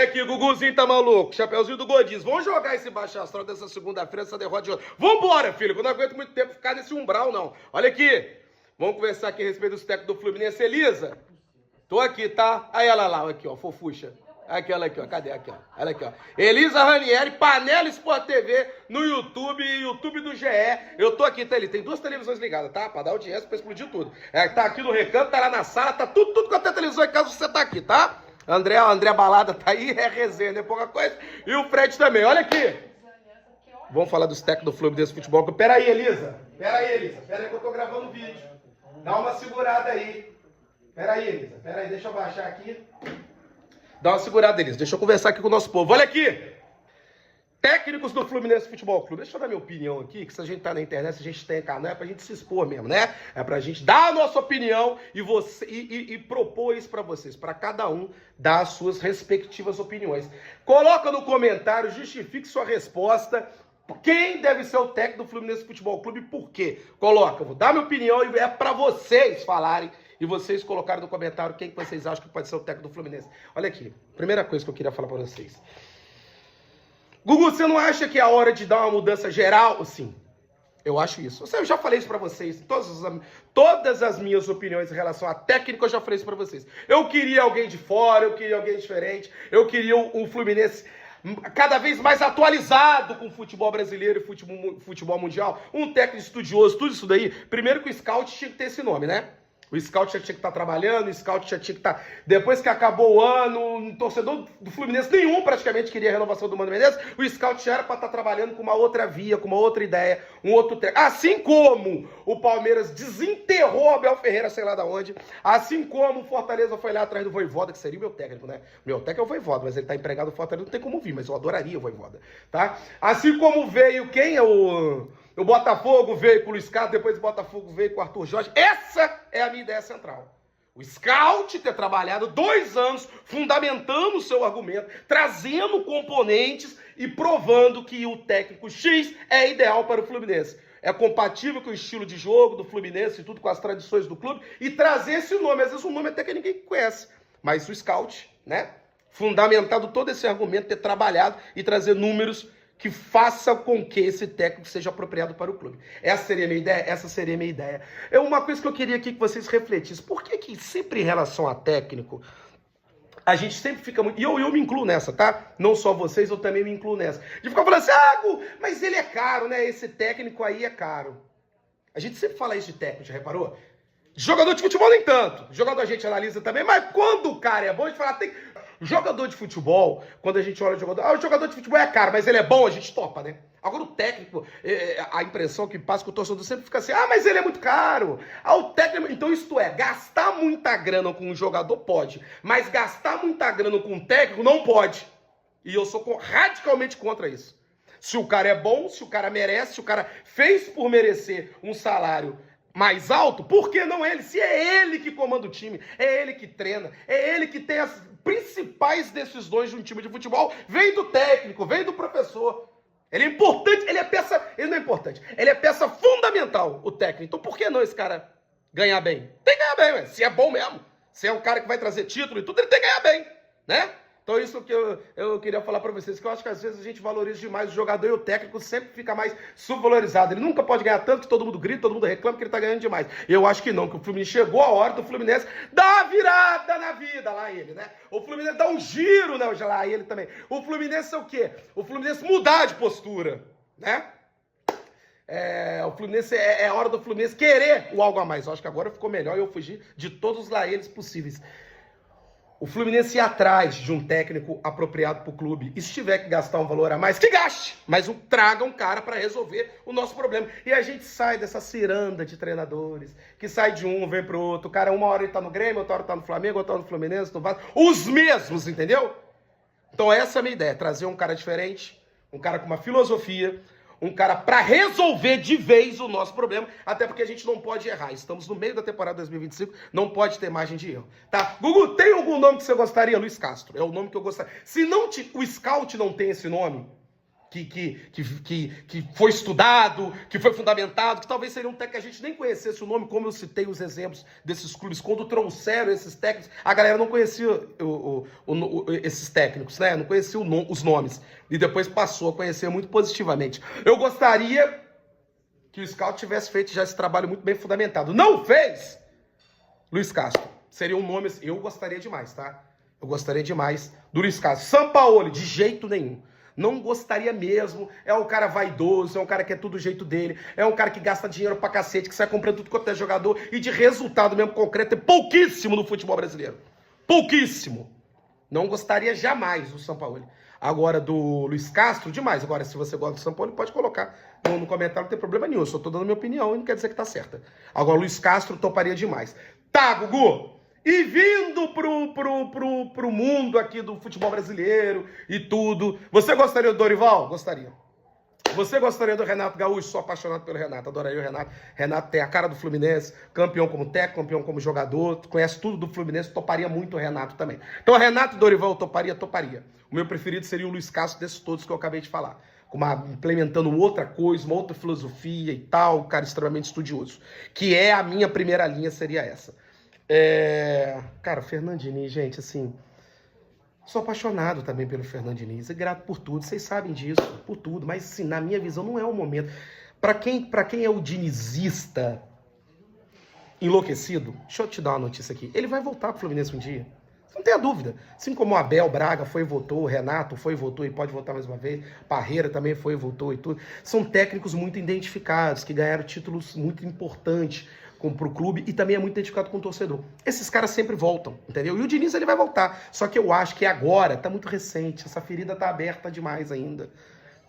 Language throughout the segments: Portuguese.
Aqui, Guguzinho tá maluco, chapeuzinho do Godinho. Vamos jogar esse baixo astral dessa segunda-feira, essa derrota de hoje. Vambora, filho, que eu não aguento muito tempo ficar nesse umbral, não. Olha aqui, vamos conversar aqui a respeito dos técnicos do Fluminense. Elisa, tô aqui, tá? Aí ela lá, aqui, ó, fofucha. Aquela aqui, ó, cadê? Aqui, ó. Olha aqui, ó. Elisa Ranieri, Panela Sport TV, no YouTube, YouTube do GE. Eu tô aqui, tá ali. Tem duas televisões ligadas, tá? Pra dar audiência, pra explodir tudo. Tá aqui no recanto, tá lá na sala, tá tudo quanto é televisão em casa, você tá aqui, tá? André Balada tá aí, é resenha, não é pouca coisa. E o Fred também, olha aqui. Vamos falar dos técnicos do Fluminense Futebol. Pera aí, Elisa. Pera aí que eu tô gravando o vídeo. Dá uma segurada aí. Pera aí, Elisa. Pera aí, deixa eu baixar aqui. Dá uma segurada, Elisa. Deixa eu conversar aqui com o nosso povo. Olha aqui. Técnicos do Fluminense Futebol Clube. Deixa eu dar minha opinião aqui, que se a gente tá na internet, se a gente tem canal, é pra gente se expor mesmo, né? É pra gente dar a nossa opinião e propor isso pra vocês, pra cada um dar as suas respectivas opiniões. Coloca no comentário, justifique sua resposta. Quem deve ser o técnico do Fluminense Futebol Clube e por quê? Coloca, eu vou dar minha opinião e é pra vocês falarem e vocês colocarem no comentário quem que vocês acham que pode ser o técnico do Fluminense. Olha aqui, primeira coisa que eu queria falar pra vocês. Gugu, você não acha que é a hora de dar uma mudança geral? Sim, eu acho isso. Eu já falei isso pra vocês, todas as minhas opiniões em relação a técnico, eu já falei isso pra vocês. Eu queria alguém de fora, eu queria alguém diferente, eu queria um Fluminense cada vez mais atualizado com o futebol brasileiro e futebol mundial. Um técnico estudioso, tudo isso daí. Primeiro que o scout tinha que ter esse nome, né? O scout já tinha que estar trabalhando, o scout já tinha que estar... Depois que acabou o ano, um torcedor do Fluminense, nenhum praticamente queria a renovação do Mano Menezes, o scout já era para estar trabalhando com uma outra via, com uma outra ideia, um outro técnico. Assim como o Palmeiras desenterrou Abel Ferreira, sei lá de onde, assim como o Fortaleza foi lá atrás do Vojvoda, que seria o meu técnico, né? Meu técnico é o Vojvoda, mas ele tá empregado no Fortaleza, não tem como vir, mas eu adoraria o Vojvoda, tá? Assim como veio quem é o Botafogo veio com o Luiz Carlos, depois o Botafogo veio com o Arthur Jorge. Essa é a minha ideia central. O scout ter trabalhado 2 anos fundamentando o seu argumento, trazendo componentes e provando que o técnico X é ideal para o Fluminense. É compatível com o estilo de jogo do Fluminense e tudo com as tradições do clube e trazer esse nome. Às vezes um nome até que ninguém conhece. Mas o scout, né? Fundamentado todo esse argumento, ter trabalhado e trazer números que faça com que esse técnico seja apropriado para o clube. Essa seria a minha ideia? Essa seria a minha ideia. É uma coisa que eu queria aqui que vocês refletissem. Por que sempre em relação a técnico, a gente sempre fica muito... E eu me incluo nessa, tá? Não só vocês, eu também me incluo nessa. De ficar falando assim, Gu, mas ele é caro, né? Esse técnico aí é caro. A gente sempre fala isso de técnico, já reparou? Jogador de futebol nem tanto. Jogador a gente analisa também, mas quando o cara é bom, a gente fala, tem... Jogador de futebol, quando a gente olha o jogador... o jogador de futebol é caro, mas ele é bom, a gente topa, né? Agora o técnico, a impressão que passa com o torcedor sempre fica assim, mas ele é muito caro. O técnico... Então isto é, gastar muita grana com um jogador pode, mas gastar muita grana com um técnico não pode. E eu sou radicalmente contra isso. Se o cara é bom, se o cara merece, se o cara fez por merecer um salário mais alto, por que não ele? Se é ele que comanda o time, é ele que treina, é ele que tem as principais decisões de um time de futebol, vem do técnico, vem do professor. Ele é importante, ele não é importante, ele é peça fundamental, o técnico. Então por que não esse cara ganhar bem? Tem que ganhar bem, ué. Se é bom mesmo, se é um cara que vai trazer título e tudo, ele tem que ganhar bem, né? Então isso que eu queria falar pra vocês, que eu acho que às vezes a gente valoriza demais o jogador e o técnico sempre fica mais subvalorizado. Ele nunca pode ganhar tanto que todo mundo grita, todo mundo reclama que ele tá ganhando demais. Eu acho que não, que o Fluminense chegou a hora do Fluminense dar uma virada na vida, lá ele, né? O Fluminense dá um giro, né? Lá ele também. O Fluminense é o quê? O Fluminense mudar de postura, né? O Fluminense é a hora do Fluminense querer o algo a mais. Eu acho que agora ficou melhor e eu fugi de todos os lá eles possíveis. O Fluminense ir atrás de um técnico apropriado para o clube. E se tiver que gastar um valor a mais, que gaste! Mas traga um cara para resolver o nosso problema. E a gente sai dessa ciranda de treinadores, que sai de um, vem pro outro. O cara, uma hora ele tá no Grêmio, outra hora tá no Flamengo, outra hora no Fluminense, no Vasco. Os mesmos, entendeu? Então essa é a minha ideia. Trazer um cara diferente, um cara com uma filosofia, um cara para resolver de vez o nosso problema, até porque a gente não pode errar. Estamos no meio da temporada 2025, não pode ter margem de erro. Tá? Gugu, tem algum nome que você gostaria? Luiz Castro, é o nome que eu gostaria. Se não o scout não tem esse nome, que foi estudado, que foi fundamentado, que talvez seria um técnico que a gente nem conhecesse o nome, como eu citei os exemplos desses clubes. Quando trouxeram esses técnicos, a galera não conhecia esses técnicos, né? Não conhecia os nomes. E depois passou a conhecer muito positivamente. Eu gostaria que o Scout tivesse feito já esse trabalho muito bem fundamentado. Não fez! Luiz Castro. Seria um nome... Eu gostaria demais, tá? Eu gostaria demais do Luiz Castro. Sampaoli, de jeito nenhum. Não gostaria mesmo. É um cara vaidoso, é um cara que é tudo do jeito dele, é um cara que gasta dinheiro pra cacete, que sai comprando tudo quanto é jogador e de resultado mesmo concreto é pouquíssimo no futebol brasileiro. Pouquíssimo. Não gostaria jamais do Sampaoli. Agora, do Luiz Castro, demais. Agora, se você gosta do Sampaoli, pode colocar no comentário, não tem problema nenhum. Eu só tô dando minha opinião e não quer dizer que tá certa. Agora, o Luiz Castro toparia demais. Tá, Gugu? E vindo pro mundo aqui do futebol brasileiro e tudo, você gostaria do Dorival? Gostaria. Você gostaria do Renato Gaúcho? Sou apaixonado pelo Renato, adoraria o Renato. Renato tem a cara do Fluminense, campeão como técnico, campeão como jogador, conhece tudo do Fluminense, toparia muito o Renato também. Então, Renato e Dorival, toparia. O meu preferido seria o Luiz Castro, desses todos que eu acabei de falar. Implementando outra coisa, uma outra filosofia e tal, um cara extremamente estudioso. Que é a minha primeira linha, seria essa. Cara, Fernando Diniz, gente, assim... Sou apaixonado também pelo Fernando Diniz, é grato por tudo, vocês sabem disso, por tudo, mas assim, na minha visão não é o momento. Para quem é o dinizista enlouquecido, deixa eu te dar uma notícia aqui, ele vai voltar pro Fluminense um dia, não tenha dúvida. Assim como o Abel Braga foi e voltou, o Renato foi e voltou e pode voltar mais uma vez, Parreira também foi e voltou e tudo. São técnicos muito identificados, que ganharam títulos muito importantes pro clube e também é muito identificado com o torcedor. Esses caras sempre voltam, entendeu? E o Diniz, ele vai voltar. Só que eu acho que agora tá muito recente, essa ferida tá aberta demais ainda.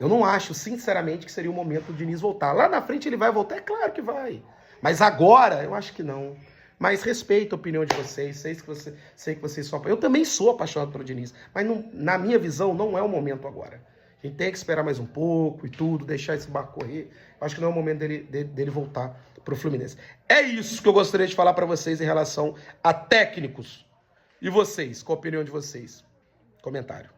Eu não acho, sinceramente, que seria o momento do Diniz voltar. Lá na frente ele vai voltar? É claro que vai. Mas agora, eu acho que não. Mas respeito a opinião de vocês, sei que vocês são... Eu também sou apaixonado pelo Diniz, mas não, na minha visão não é o momento agora. A gente tem que esperar mais um pouco e tudo, deixar esse barco correr. Eu acho que não é o momento dele voltar pro Fluminense. É isso que eu gostaria de falar para vocês em relação a técnicos. E vocês, qual a opinião de vocês? Comentário.